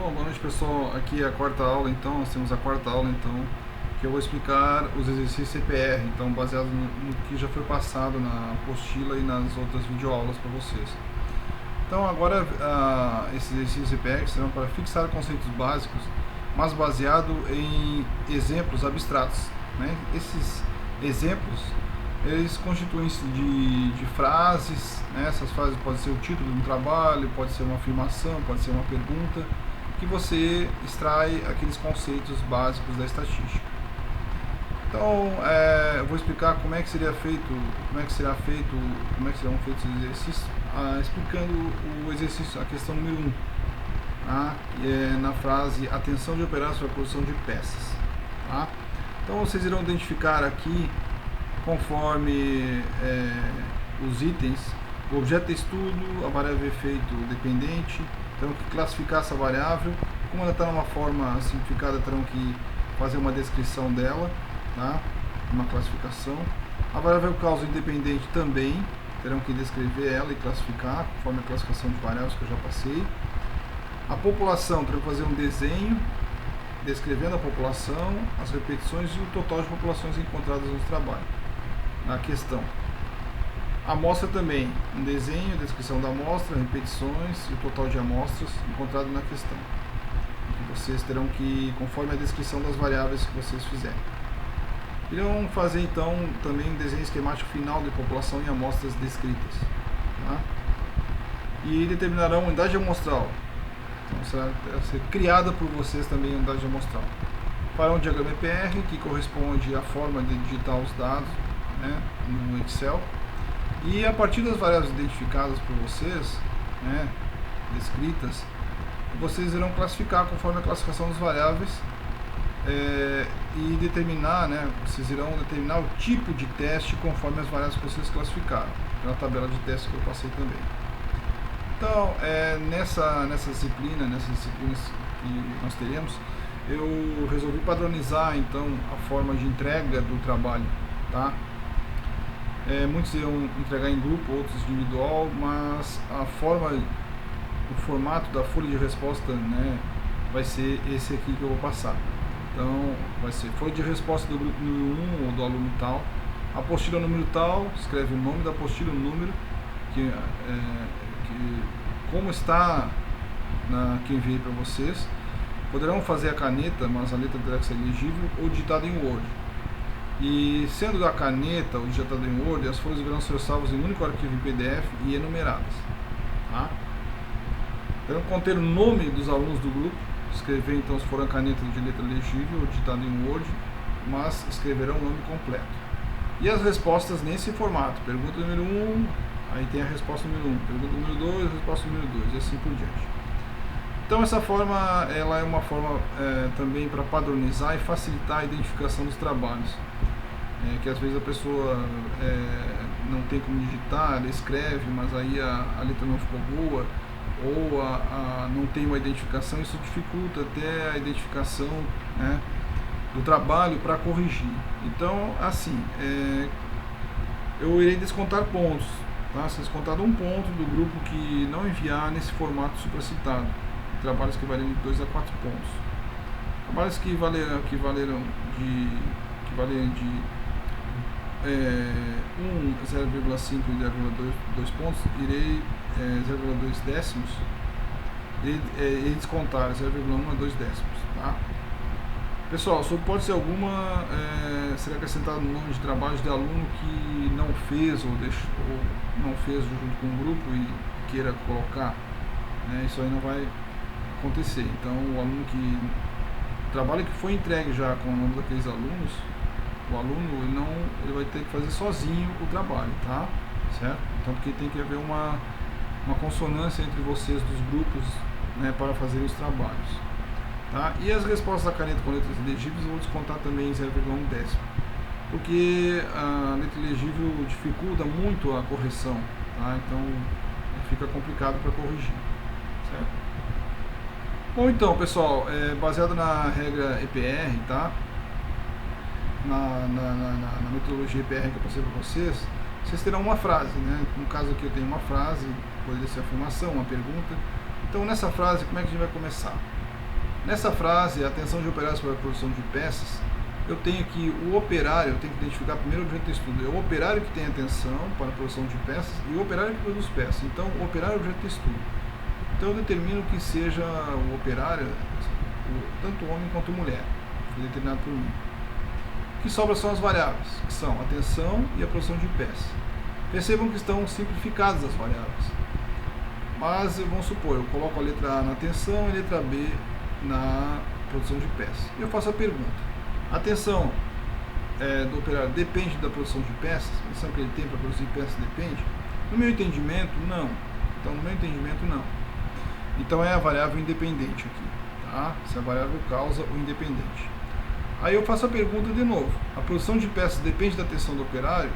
Bom, boa noite pessoal, aqui é a quarta aula, então nós temos a quarta aula então, que eu vou explicar os exercícios CPR, então baseado no que já foi passado na apostila e nas outras videoaulas para vocês. Então agora esses exercícios CPR serão para fixar conceitos básicos, mas baseado em exemplos abstratos, né? Esses exemplos eles constituem-se de frases, né? Essas frases podem ser o título de um trabalho, pode ser uma afirmação, pode ser uma pergunta, que você extrai aqueles conceitos básicos da estatística. Então, eu vou explicar como é que serão feitos esses exercícios, explicando o exercício, a questão número 1, tá? Na frase atenção de operários para a produção de peças, tá? Então vocês irão identificar aqui, conforme os itens, o objeto de estudo, a variável efeito dependente, terão que classificar essa variável. Como ela está numa forma simplificada, terão que fazer uma descrição dela, tá? Uma classificação. A variável causa independente também, terão que descrever ela e classificar, conforme a classificação de variáveis que eu já passei. A população, terão que fazer um desenho, descrevendo a população, as repetições e o total de populações encontradas no trabalho, na questão. A amostra também, um desenho, descrição da amostra, repetições e o total de amostras encontrado na questão. Que vocês terão que, conforme a descrição das variáveis que vocês fizerem. Irão fazer então também um desenho esquemático final de população e amostras descritas. Tá? E determinarão a unidade amostral. Então será criada por vocês também a unidade amostral. Farão um diagrama EPR que corresponde à forma de digitar os dados, né, no Excel. E a partir das variáveis identificadas por vocês, né, descritas, vocês irão classificar conforme a classificação das variáveis e determinar, né, vocês irão determinar o tipo de teste conforme as variáveis que vocês classificaram, pela tabela de teste que eu passei também. Então, nessas disciplinas que nós teremos, eu resolvi padronizar então a forma de entrega do trabalho, tá? Muitos irão entregar em grupo, outros individual, mas o formato da folha de resposta, né, vai ser esse aqui que eu vou passar. Então, vai ser folha de resposta do grupo número 1 ou do aluno tal, apostila número tal, escreve o nome da apostila, o número, como está que eu enviei para vocês. Poderão fazer a caneta, mas a letra terá que ser legível ou digitada em Word. E sendo da caneta ou digitado em Word, as folhas deverão ser salvas em um único arquivo em PDF e enumeradas. Tá? Deverão conter o nome dos alunos do grupo, escrever então se for a caneta de letra legível ou digitado em Word, mas escreverão o nome completo. E as respostas nesse formato, pergunta número 1, aí tem a resposta número 1, pergunta número 2, resposta número 2, e assim por diante. Então essa forma, ela é uma forma também para padronizar e facilitar a identificação dos trabalhos. Que às vezes a pessoa não tem como digitar, ela escreve, mas aí a letra não ficou boa, ou não tem uma identificação, isso dificulta até a identificação, né, do trabalho para corrigir. Então, assim, eu irei descontar pontos, tá? Se descontado um ponto do grupo que não enviar nesse formato supracitado, trabalhos que valem de 2 a 4 pontos. Trabalhos que valeram de 0,5 e 0,2 pontos, irei 0,2 décimos e descontar 0,1 a 2 décimos, tá? Pessoal, sob hipótese alguma, será acrescentado no nome de trabalhos de aluno que não fez ou não fez junto com o grupo e queira colocar, né? Isso aí não vai acontecer. Então, o trabalho que foi entregue já com o nome daqueles alunos, o aluno ele vai ter que fazer sozinho o trabalho, tá? Certo? Então, porque tem que haver uma consonância entre vocês dos grupos, né, para fazer os trabalhos, tá? E as respostas da caneta com letras legíveis eu vou descontar também em 0,1 décimo, porque a letra legível dificulta muito a correção, tá? Então fica complicado para corrigir, certo? Bom, então pessoal, baseado na regra EPR, tá? Na metodologia EPR que eu passei para vocês terão uma frase, né? No caso aqui eu tenho uma frase, poderia ser afirmação, uma pergunta. Então nessa frase, como é que a gente vai começar? Nessa frase, atenção de operários para a produção de peças, eu tenho aqui o operário, eu tenho que identificar primeiro o objeto de estudo, é o operário que tem atenção para a produção de peças e o operário que produz peças. Então, o operário é o objeto de estudo. Então, eu determino que seja o operário, tanto homem quanto mulher, foi determinado por mim. O que sobra são as variáveis, que são a atenção e a produção de peças. Percebam que estão simplificadas as variáveis. Mas, vamos supor, eu coloco a letra A na atenção e a letra B na produção de peças. E eu faço a pergunta. A atenção do operário depende da produção de peças? A atenção que ele tem para produzir peças depende? No meu entendimento, não. Então, no meu entendimento, não. Então, é a variável independente aqui. Tá? Se a variável causa o independente. Aí eu faço a pergunta de novo. A produção de peças depende da atenção do operário?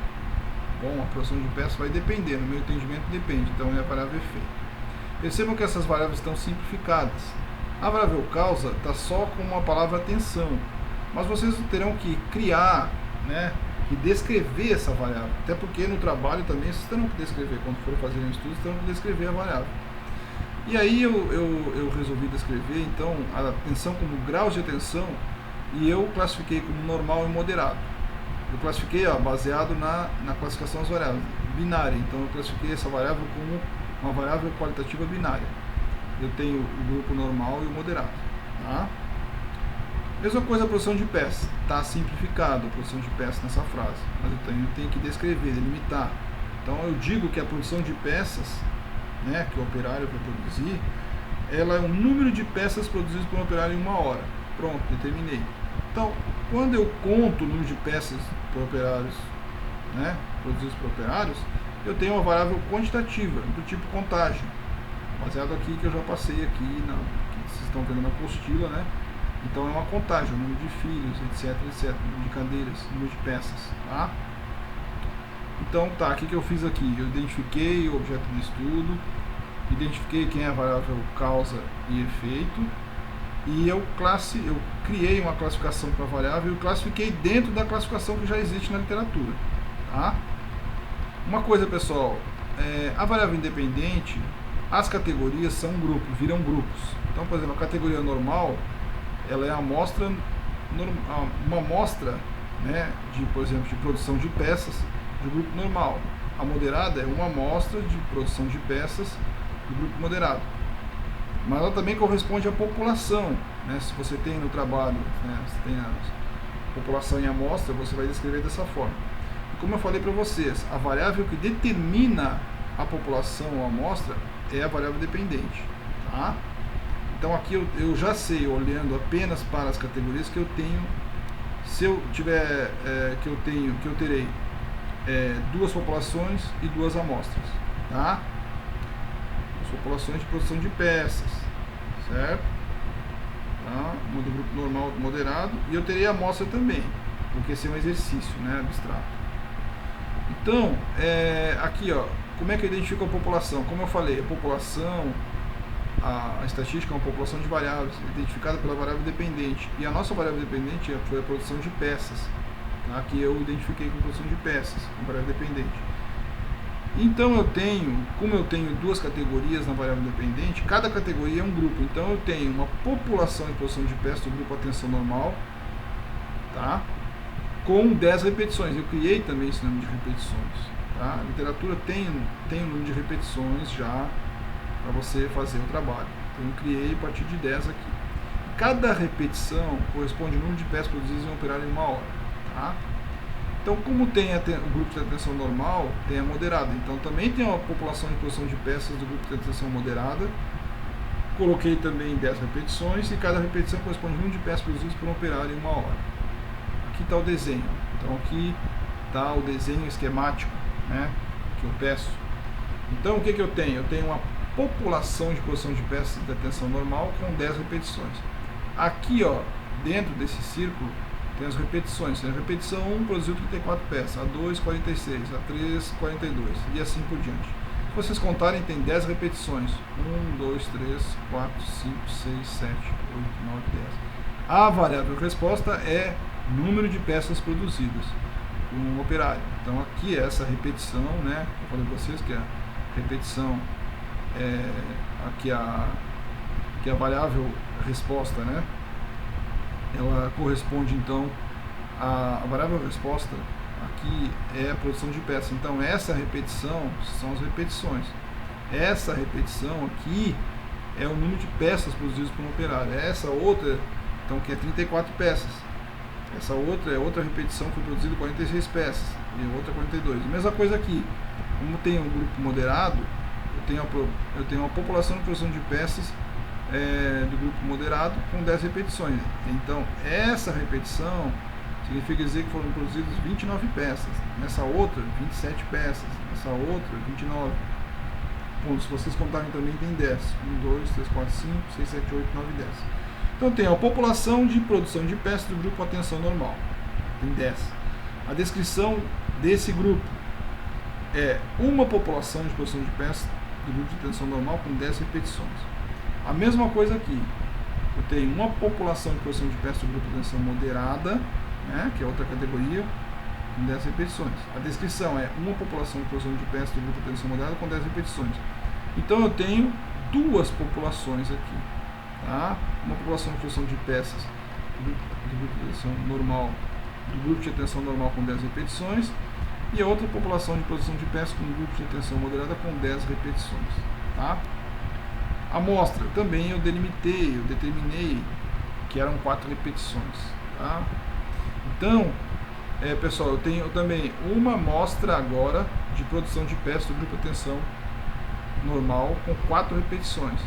Bom, a produção de peças vai depender. No meu entendimento, depende. Então, é a variável efeito. Percebam que essas variáveis estão simplificadas. A variável causa está só com uma palavra atenção. Mas vocês terão que criar, né, e descrever essa variável. Até porque no trabalho também vocês terão que descrever. Quando for fazer um estudo, vocês terão que descrever a variável. E aí eu resolvi descrever, então, a atenção como graus de atenção, e eu classifiquei como normal e moderado. Eu classifiquei baseado na classificação das variáveis, binária. Então eu classifiquei essa variável como uma variável qualitativa binária. Eu tenho o grupo normal e o moderado. Tá? Mesma coisa a produção de peças, está simplificado a produção de peças nessa frase, mas eu tenho que descrever, delimitar. Então eu digo que a produção de peças, né, que o operário vai produzir, ela é um número de peças produzidas por um operário em uma hora. Pronto, determinei. Então, quando eu conto o número de peças por operários, né, produzidas por operários, eu tenho uma variável quantitativa, do tipo contagem, baseado aqui que eu já passei aqui, que vocês estão vendo na apostila, né? Então é uma contagem, o número de filhos, etc, número de cadeiras, número de peças, tá? Então tá, o que eu fiz aqui? Eu identifiquei o objeto de estudo, identifiquei quem é a variável causa e efeito, e eu criei uma classificação para a variável e classifiquei dentro da classificação que já existe na literatura, tá? Uma coisa, pessoal, a variável independente, as categorias são grupos, viram grupos. Então, por exemplo, a categoria normal, ela é uma amostra, né, por exemplo, de produção de peças do grupo normal. A moderada é uma amostra de produção de peças do grupo moderado. Mas ela também corresponde à população, né? Se você tem no trabalho, né, você tem a população em amostra, você vai descrever dessa forma. E como eu falei para vocês, a variável que determina a população ou a amostra é a variável dependente, tá? Então aqui eu já sei, olhando apenas para as categorias, que eu tenho, se eu tiver, que eu terei duas populações e duas amostras, tá? As populações de produção de peças, certo? Tá? Uma do grupo normal, do moderado, e eu terei a amostra também, porque esse é um exercício, né, abstrato. Então, aqui, ó, como é que eu identifico a população? Como eu falei, a população, a estatística é uma população de variáveis, identificada pela variável dependente. E a nossa variável dependente foi a produção de peças, tá? Que eu identifiquei como produção de peças, como variável dependente. Então como eu tenho duas categorias na variável dependente, cada categoria é um grupo. Então eu tenho uma população de produção de peças do grupo atenção normal, tá? Com 10 repetições. Eu criei também esse número de repetições, tá? A literatura tem um número de repetições já para você fazer o trabalho. Então eu criei a partir de 10 aqui. Cada repetição corresponde ao número de peças produzidas em um operário em uma hora, tá? Então, como tem o grupo de atenção normal, tem a moderada. Então também tem uma população de produção de peças do grupo de atenção moderada. Coloquei também 10 repetições e cada repetição corresponde ao número de peças produzidas por um operário em uma hora. Aqui está o desenho. Então aqui está o desenho esquemático, né, que eu peço. Então o que eu tenho? Eu tenho uma população de produção de peças de atenção normal com 10 repetições. Aqui, ó, dentro desse círculo, tem as repetições. A repetição 1 produziu 34 peças, a 2, 46, a 3, 42 e assim por diante. Se vocês contarem, tem 10 repetições. 1, 2, 3, 4, 5, 6, 7, 8, 9, 10. A variável resposta é número de peças produzidas por um operário. Então aqui é essa repetição, né? Eu falei para vocês que a repetição aqui a variável resposta, né? Ela corresponde então a variável resposta aqui é a produção de peças. Então essa repetição são as repetições. Essa repetição aqui é o número de peças produzidas por um operário. Essa outra, então, que é 34 peças. Essa outra é outra repetição que foi produzida 46 peças e outra 42. Mesma coisa aqui. Como tem um grupo moderado, eu tenho uma população de produção de peças do grupo moderado com 10 repetições. Então essa repetição significa dizer que foram produzidas 29 peças. Nessa outra, 27 peças. Nessa outra, 29. Bom, se vocês contarem também tem 10. 1, 2, 3, 4, 5, 6, 7, 8, 9, 10. Então tem a população de produção de peças do grupo atenção normal. Tem 10. A descrição desse grupo é uma população de produção de peças do grupo de atenção normal com 10 repetições. A mesma coisa aqui. Eu tenho uma população de produção de peças do grupo de atenção moderada, né, que é outra categoria, com 10 repetições. A descrição é uma população de produção de peças do grupo de atenção moderada com 10 repetições. Então eu tenho duas populações aqui. Tá? Uma população de produção de peças do grupo de atenção normal, do grupo de atenção normal com 10 repetições, e a outra população de produção de peças com grupo de atenção moderada com 10 repetições. Tá? A amostra também eu determinei que eram 4 repetições. Tá? Então, pessoal, eu tenho também uma amostra agora de produção de peças do grupo de atenção normal com 4 repetições.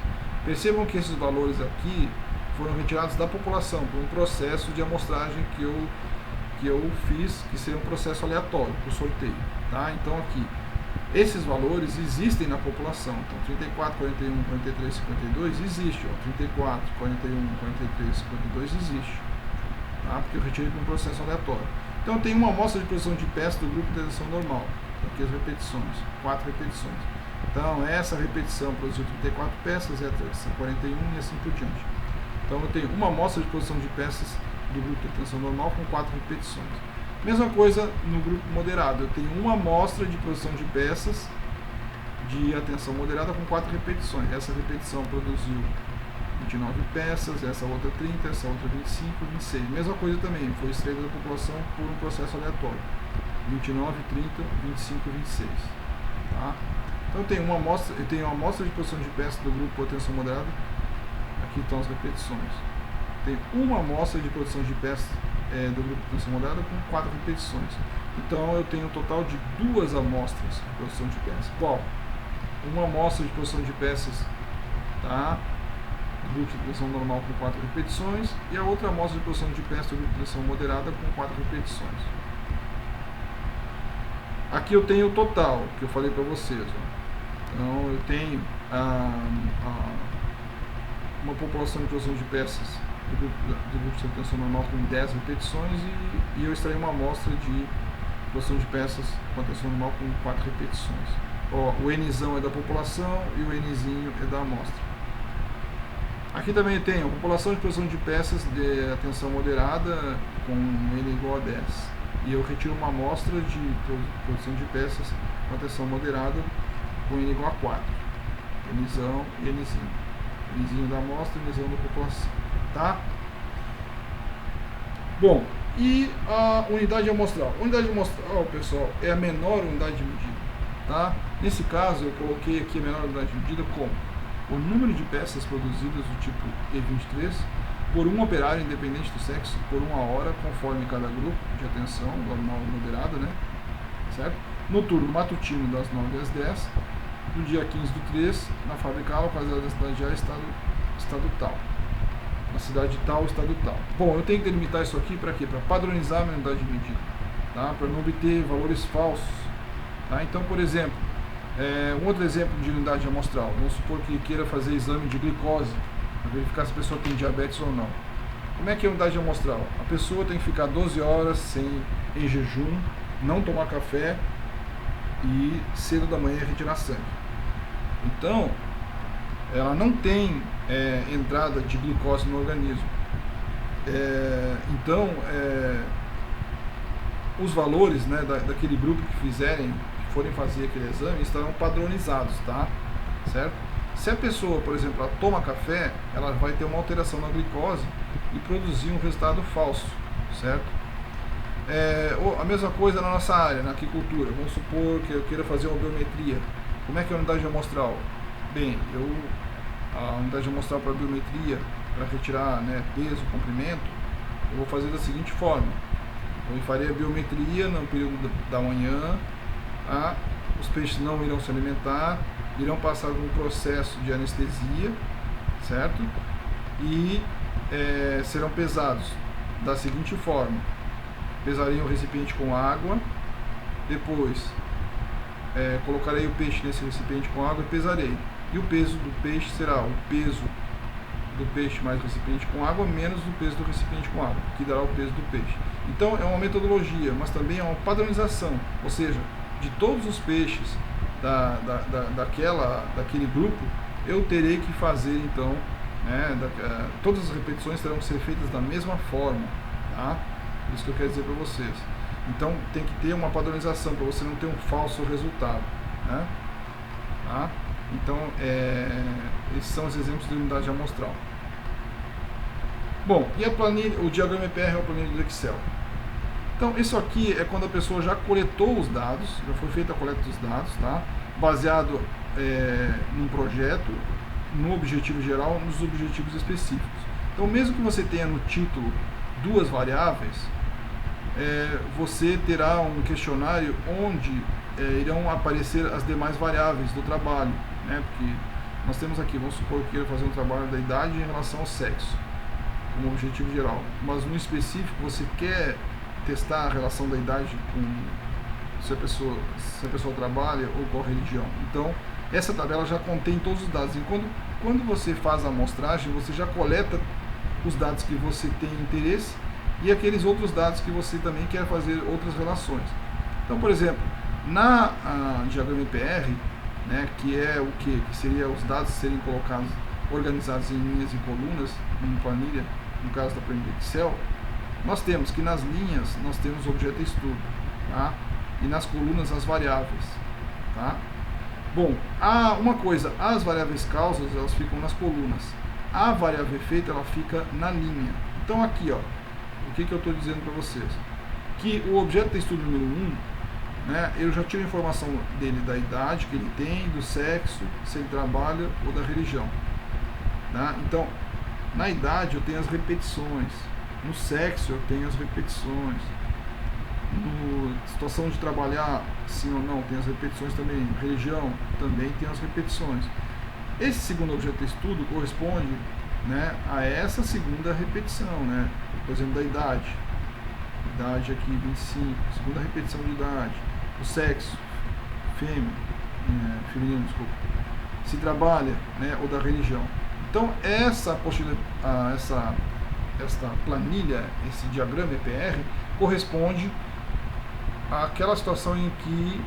Percebam que esses valores aqui foram retirados da população por um processo de amostragem que eu fiz, que seria um processo aleatório, por sorteio. Tá? Então aqui, esses valores existem na população. Então 34, 41, 43, 52 existe. Ó, 34, 41, 43, 52 existe. Tá? Porque eu retirei por um processo aleatório. Então tem uma amostra de produção de peças do grupo de atenção normal. Aqui as repetições, 4 repetições. Então essa repetição produziu 34 peças, essa 41 e assim por diante. Então eu tenho uma amostra de produção de peças do grupo de atenção normal com 4 repetições. Mesma coisa no grupo moderado, eu tenho uma amostra de produção de peças de atenção moderada com 4 repetições. Essa repetição produziu 29 peças, essa outra 30, essa outra 25, 26. Mesma coisa também, foi extraída da população por um processo aleatório. 29, 30, 25, 26. Tá? Então eu tenho uma amostra de produção de peças do grupo atenção moderada. Aqui estão as repetições. Tem uma amostra de produção de peças do grupo de atenção moderada com 4 repetições. Então eu tenho um total de 2 amostras de produção de peças. Qual? Uma amostra de produção de peças, tá, do grupo de atenção normal com 4 repetições, e a outra amostra de produção de peças do grupo de atenção moderada com 4 repetições. Aqui eu tenho o total que eu falei para vocês. Ó. Então eu tenho uma população de produção de peças do grupo de atenção normal com 10 repetições e eu extraí uma amostra de produção de peças com atenção normal com 4 repetições. Ó, o Nzão é da população e o Nzinho é da amostra. Aqui também tem a população de produção de peças de atenção moderada com N igual a 10. E eu retiro uma amostra de produção de peças com atenção moderada com N igual a 4. Nzão e Nzinho. Nzinho da amostra e Nzão da população. Tá? Bom, e a unidade amostral? A unidade amostral, pessoal, é a menor unidade de medida. Tá? Nesse caso, eu coloquei aqui a menor unidade de medida como o número de peças produzidas do tipo E23 por um operário independente do sexo por 1 hora, conforme cada grupo de atenção, normal e moderado, né? Certo? No turno matutino das 9 às 10, no dia 15 do 3, na fábrica localizada na cidade A, estado tal. Na cidade tal, estado tal. Bom, eu tenho que delimitar isso aqui para quê? Para padronizar a minha unidade de medida, tá? Para não obter valores falsos. Tá? Então, por exemplo, um outro exemplo de unidade amostral, vamos supor que queira fazer exame de glicose, para verificar se a pessoa tem diabetes ou não. Como é que é a unidade amostral? A pessoa tem que ficar 12 horas em jejum, não tomar café e cedo da manhã retirar sangue. Então, ela não tem entrada de glicose no organismo. Então, os valores, né, daquele grupo que forem fazer aquele exame estarão padronizados, tá? Certo? Se a pessoa, por exemplo, ela toma café, ela vai ter uma alteração na glicose e produzir um resultado falso, certo? A mesma coisa na nossa área, na aquicultura. Vamos supor que eu queira fazer uma biometria. Como é que é a unidade amostral? Bem, a unidade amostral para biometria, para retirar, né, peso, comprimento, eu vou fazer da seguinte forma. Eu farei a biometria no período da manhã, os peixes não irão se alimentar, irão passar por um processo de anestesia, certo? E serão pesados da seguinte forma: pesarei o recipiente com água, depois colocarei o peixe nesse recipiente com água e pesarei. E o peso do peixe será o peso do peixe mais o recipiente com água menos o peso do recipiente com água, que dará o peso do peixe. Então é uma metodologia, mas também é uma padronização, ou seja, de todos os peixes daquele grupo, eu terei que fazer então, todas as repetições terão que ser feitas da mesma forma, tá? Isso que eu quero dizer para vocês. Então tem que ter uma padronização para você não ter um falso resultado, né? Tá? Então esses são os exemplos de unidade amostral. Bom, e a planilha, o diagrama EPR é a planilha do Excel. Então isso aqui é quando a pessoa já coletou os dados, já foi feita a coleta dos dados, tá? Baseado num projeto, no objetivo geral, nos objetivos específicos. Então mesmo que você tenha no título duas variáveis, você terá um questionário onde irão aparecer as demais variáveis do trabalho, né? Porque nós temos aqui, vamos supor que eu queira fazer um trabalho da idade em relação ao sexo, como objetivo geral, mas no específico você quer testar a relação da idade com se a pessoa trabalha ou qual religião. Então essa tabela já contém todos os dados, e quando você faz a amostragem, você já coleta os dados que você tem interesse e aqueles outros dados que você também quer fazer outras relações. Então, por exemplo, na diagrama EPR, né, que é o que seria os dados serem colocados, organizados em linhas e colunas, em planilha, no caso da planilha Excel, nós temos que nas linhas nós temos o objeto estudo, tá? E nas colunas as variáveis, tá? Bom, uma coisa, as variáveis causas elas ficam nas colunas, a variável efeito ela fica na linha. Então aqui, ó, o que eu estou dizendo para vocês? Que o objeto de estudo número 1, né, eu já tiro a informação dele da idade que ele tem, do sexo, se ele trabalha ou da religião, tá? Então, na idade eu tenho as repetições, no sexo eu tenho as repetições, na situação de trabalhar sim ou não, tem as repetições também, religião também tem as repetições. Esse segundo objeto de estudo corresponde, né, a essa segunda repetição, né? Por exemplo, da idade aqui 25, segunda repetição de idade, o sexo feminino, desculpa, se trabalha, né, ou da religião. Então esta planilha, esse diagrama EPR corresponde àquela situação em que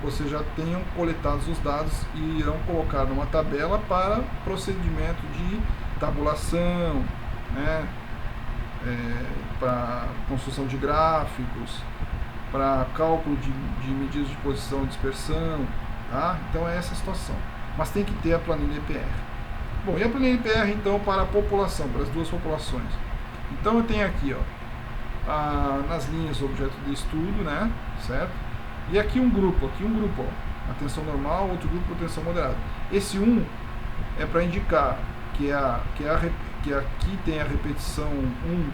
vocês já tenham coletados os dados e irão colocar numa tabela para procedimento de tabulação, né, para construção de gráficos, para cálculo de medidas de posição e dispersão, tá? Então é essa a situação, mas tem que ter a planilha EPR. Bom, e a planilha EPR então para a população, para as duas populações. Então eu tenho aqui, ó, nas linhas objeto de estudo, né, certo? E aqui um grupo, ó, atenção normal, outro grupo atenção moderada. Esse 1 é para indicar que aqui tem a repetição 1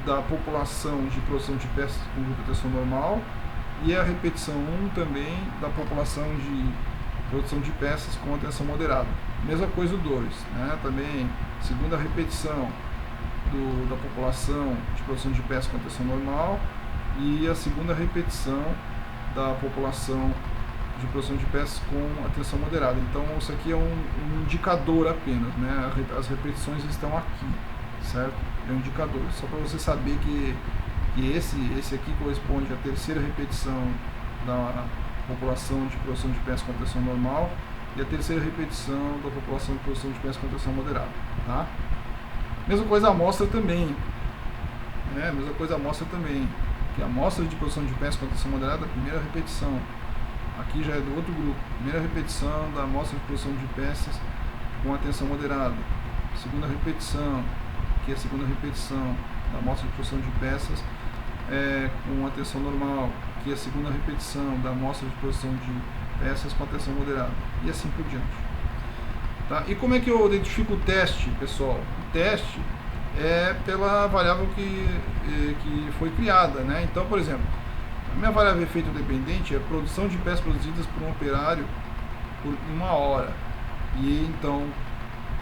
da população de produção de peças com grupo de atenção normal e a repetição 1 também da população de produção de peças com atenção moderada. Mesma coisa o 2, né? Também segunda repetição da população de produção de peças com atenção normal e a segunda repetição da população de produção de peças com atenção moderada. Então isso aqui é um indicador apenas, né? As repetições estão aqui, certo? É um indicador, só para você saber que esse aqui corresponde à terceira repetição da população de produção de peças com atenção normal e a terceira repetição da população de produção de peças com atenção moderada, tá? Mesma coisa a amostra também, né? Mesma coisa a amostra também, que a amostra de produção de peças com atenção moderada, a primeira repetição, aqui já é do outro grupo. Primeira repetição da amostra de produção de peças com atenção moderada. Segunda repetição, aqui é a segunda repetição da amostra de produção de peças com atenção normal. Aqui é a segunda repetição da amostra de produção de peças com atenção moderada. E assim por diante. Tá? E como é que eu identifico o teste, pessoal? O teste é pela variável que foi criada, né? Então, por exemplo, a minha variável efeito dependente é a produção de peças produzidas por um operário por 1 hora. E então,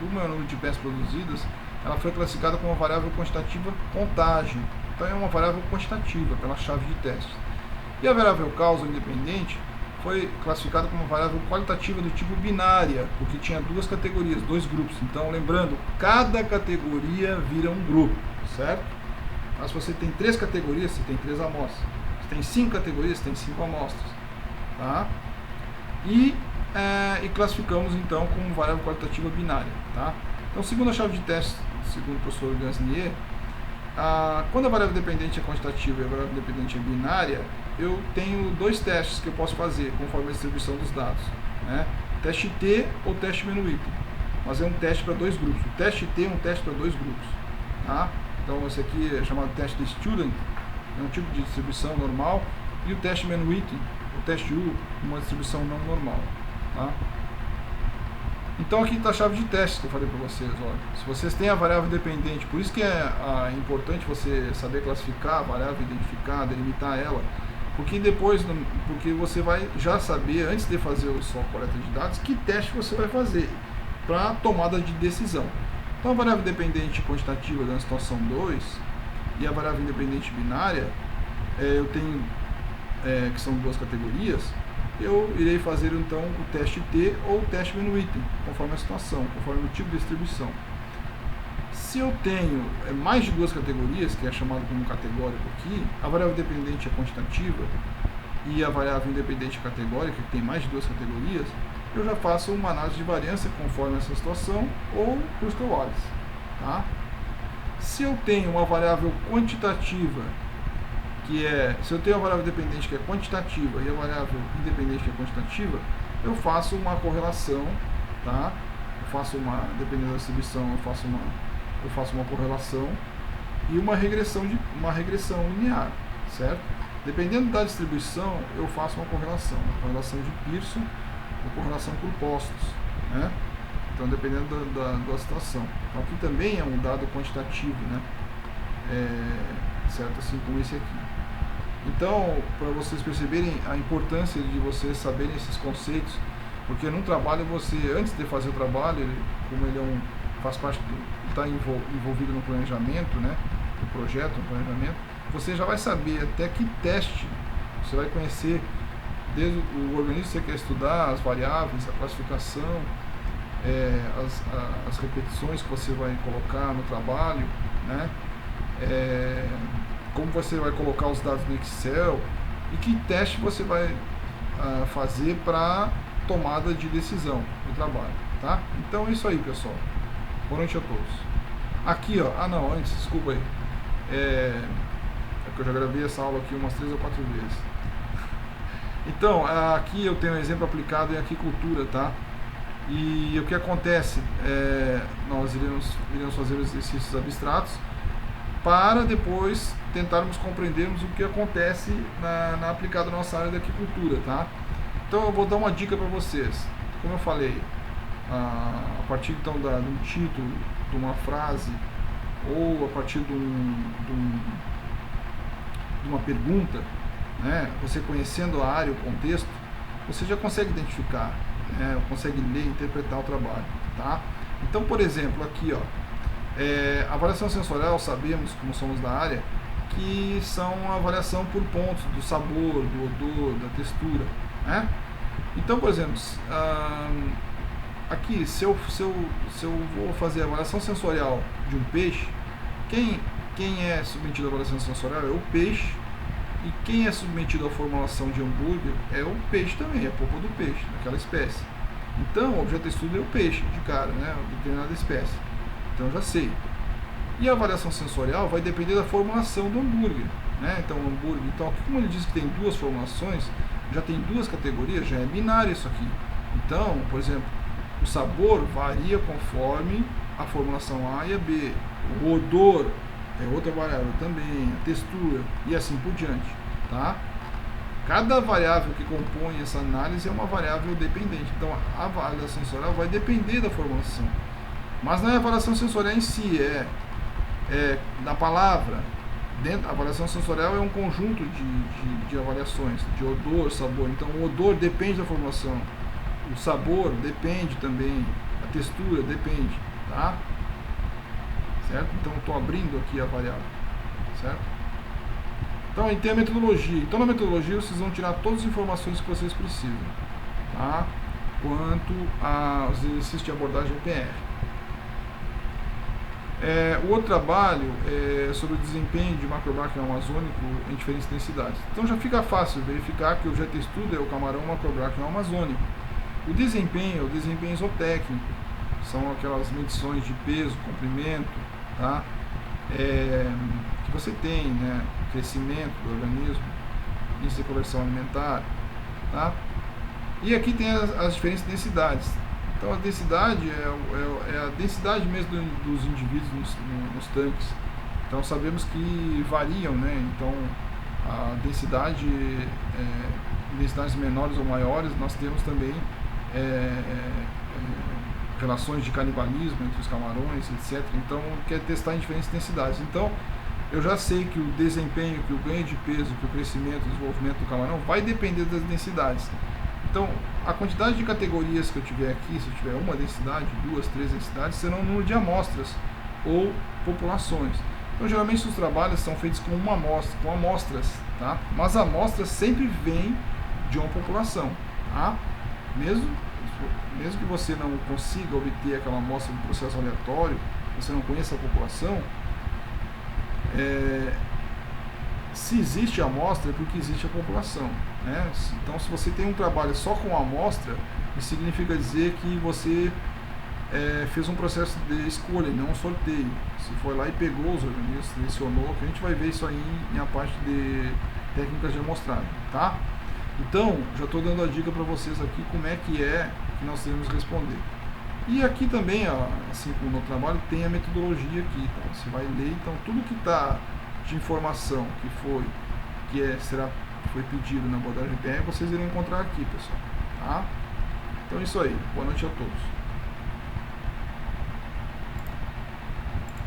o meu número de peças produzidas, ela foi classificada como uma variável quantitativa contagem. Então é uma variável quantitativa pela chave de teste. E a variável causa independente foi classificada como uma variável qualitativa do tipo binária, porque tinha duas categorias, dois grupos. Então, lembrando, cada categoria vira um grupo, certo? Mas se você tem 3 categorias, você tem 3 amostras. Se tem 5 categorias, você tem 5 amostras. Tá? E classificamos então como variável qualitativa binária. Tá? Então, segundo a chave de teste, segundo o professor Gansnier, quando a variável dependente é quantitativa e a variável dependente é binária, eu tenho 2 testes que eu posso fazer conforme a distribuição dos dados, né? Teste T ou teste menu item, mas é um teste para 2 grupos. O teste T é um teste para 2 grupos, tá? Então esse aqui é chamado teste de student, é um tipo de distribuição normal, e o teste menu item, o teste U, uma distribuição não normal, tá? Então aqui está a chave de teste que eu falei para vocês. Olha, se vocês têm a variável dependente, por isso que é importante você saber classificar a variável, identificar, delimitar ela, porque você vai já saber, antes de fazer só a coleta de dados, que teste você vai fazer para tomada de decisão. Então a variável dependente quantitativa da situação 2 e a variável independente binária, eu tenho, que são 2 categorias, eu irei fazer então o teste T ou o teste menu item, conforme a situação, conforme o tipo de distribuição. Se eu tenho mais de 2 categorias, que é chamado como categórico aqui, a variável dependente é quantitativa e a variável independente categórica, que tem mais de 2 categorias, eu já faço uma análise de variância conforme essa situação ou por square-wise, tá? Se eu tenho uma variável quantitativa, se eu tenho a variável dependente que é quantitativa e a variável independente que é quantitativa, eu faço uma correlação, tá? Dependendo da distribuição, eu faço uma correlação e uma regressão linear, certo? Dependendo da distribuição, eu faço uma correlação de Pearson ou correlação por postos, né? Então, dependendo da situação. Então, aqui também é um dado quantitativo, né? Certo? Assim como esse aqui. Então, para vocês perceberem a importância de vocês saberem esses conceitos, porque num trabalho você, antes de fazer o trabalho, como ele faz parte está envolvido no planejamento, né, do projeto, no planejamento, você já vai saber até que teste você vai conhecer, desde o organismo que você quer estudar, as variáveis, a classificação, as repetições que você vai colocar no trabalho, né, como você vai colocar os dados no Excel e que teste você vai fazer para tomada de decisão do trabalho, tá? Então é isso aí, pessoal. Boa noite a todos. Aqui, ó, antes, desculpa aí, é que eu já gravei essa aula aqui umas 3 ou 4 vezes. Então, aqui eu tenho um exemplo aplicado em aquicultura, tá? E o que acontece? Nós iremos fazer exercícios abstratos para depois tentarmos compreendermos o que acontece na aplicada nossa área da aquicultura, tá? Então eu vou dar uma dica para vocês. Como eu falei, a partir então de um título, de uma frase, ou a partir de uma pergunta, né, você conhecendo a área, o contexto, você já consegue identificar, né, consegue ler e interpretar o trabalho, tá? Então, por exemplo, aqui, ó, a avaliação sensorial, sabemos, como somos da área, que são a avaliação por pontos do sabor, do odor, da textura, né? Então, por exemplo, aqui, se eu vou fazer a avaliação sensorial de um peixe, quem é submetido à avaliação sensorial é o peixe, e quem é submetido à formulação de hambúrguer é o peixe também, é a polpa do peixe, daquela espécie. Então, o objeto de estudo é o peixe, de cara, né, de determinada espécie. Então, eu já sei. E a avaliação sensorial vai depender da formulação do hambúrguer, né? Então, o hambúrguer, então, como ele diz que tem 2 formulações, já tem duas categorias, já é binário isso aqui. Então, por exemplo, o sabor varia conforme a formulação A e a B. O odor é outra variável também, a textura e assim por diante, tá? Cada variável que compõe essa análise é uma variável dependente. Então, a avaliação sensorial vai depender da formulação. Mas não é a avaliação sensorial em si, na palavra. A avaliação sensorial é um conjunto de avaliações, de odor, sabor. Então, o odor depende da formulação. O sabor depende também. A textura depende, tá? Certo? Então, estou abrindo aqui a variável, certo? Então, aí tem a metodologia. Então, na metodologia, vocês vão tirar todas as informações que vocês precisam, tá? Quanto aos exercícios de abordagem PR. O outro trabalho é sobre o desempenho de macrobráquio amazônico em diferentes densidades. Então, já fica fácil verificar que o objeto de estudo é o camarão macrobráquio amazônico. O desempenho é o desempenho isotécnico. São aquelas medições de peso, comprimento, tá? Que você tem, né? Crescimento do organismo, índice de conversão alimentar, tá? E aqui tem as diferentes densidades. Então a densidade é a densidade mesmo dos indivíduos nos tanques. Então sabemos que variam, né? Então a densidade, densidades menores ou maiores, nós temos também relações de canibalismo entre os camarões, etc. Então quer testar em diferentes densidades. Então eu já sei que o desempenho, que o ganho de peso, que o crescimento, o desenvolvimento do camarão vai depender das densidades. Então, a quantidade de categorias que eu tiver aqui, se eu tiver uma densidade, duas, três densidades, serão o número de amostras ou populações. Então, geralmente os trabalhos são feitos com uma amostra, com amostras, tá? Mas a amostra sempre vem de uma população, tá? Mesmo que você não consiga obter aquela amostra do processo aleatório, você não conheça a população, se existe a amostra é porque existe a população, né? Então, se você tem um trabalho só com a amostra, isso significa dizer que você fez um processo de escolha, não um sorteio. Você foi lá e pegou os organismos, selecionou, que a gente vai ver isso aí em a parte de técnicas de amostragem, tá? Então, já estou dando a dica para vocês aqui como é que nós devemos responder. E aqui também, assim como no trabalho, tem a metodologia aqui, então você vai ler, então tudo que está de informação que foi pedido na abordagem PR, vocês irão encontrar aqui, pessoal, tá? Então é isso aí, boa noite a todos.